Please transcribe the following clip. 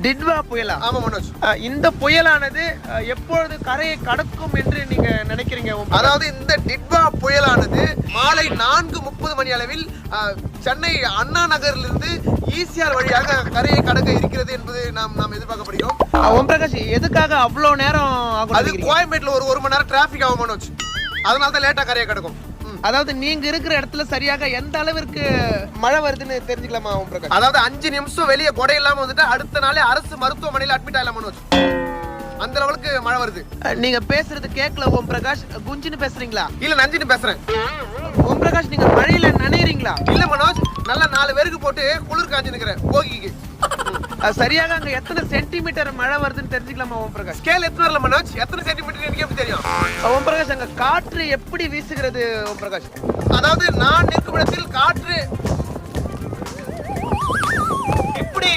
டிட்வா புயலா? ஆமா மனோஜ். இந்த புயலானது எப்பொழுது கரையை கடக்கும் என்று நீங்க நினைக்கிறீங்க? அதாவது இந்த டிட்வா புயலானது மாலை 4:30 மணி அளவில் சென்னை அண்ணா நகரிலிருந்து ஈசிஆர் வழியாக கரையை கடக்க இருக்கிறது என்பது நாம் எதிர்பார்க்கப்படுகிறோம். ஓம் பிரகாஷ், எதுக்காக அவ்வளவு நேரம் ஆகும்? அது கோயம்பேட்டில் ஒரு மணி நேரம் டிராபிக் ஆகும் மனோஜ். அதனால தான் லேட்டா கரையை கடக்கும். அதாவது நீங்க இருக்கிற இடத்துல சரியாக எந்த அளவிற்கு மழை வருதுன்னு தெரிஞ்சுக்கலாமா ஓம் பிரகாஷ்? அதாவது 5 நிமிஷம் வெளியே கொடை இல்லாம வந்துட்டு அடுத்த நாளே அரசு மருத்துவமனையில் அட்மிட் ஆகலாம் மனோஜ். அந்த லெவலுக்கு மழை வருது. நீங்க பேசுறது கேட்கல ஓம் பிரகாஷ். குஞ்சின்னு பேசுறீங்களா? இல்ல நஞ்சின்னு பேசுறேன். ஓம் பிரகாஷ், நீங்க மழையில நனையறீங்களா? இல்ல மனோஜ், நல்லா 4 பேருக்கு போட்டு குளிர் காஞ்சி நிக்கிறேன் போகிக்கு. சரியாக அங்க எத்தனை சென்டிமீட்டர் மழை வருதுன்னு தெரிஞ்சுக்கலாமா ஓம் பிரகாஷ்? ஸ்கேல் எத்தனை வரல மனோஜ்? எத்தனை சென்டிமீட்டர் எனக்கு எப்படி தெரியும்? ஓம் பிரகாஷ், அங்க காற்று எப்படி வீசுகிறது ஓம் பிரகாஷ்? அதாவது நான் நிற்கும் இடத்தில் காற்று இப்படி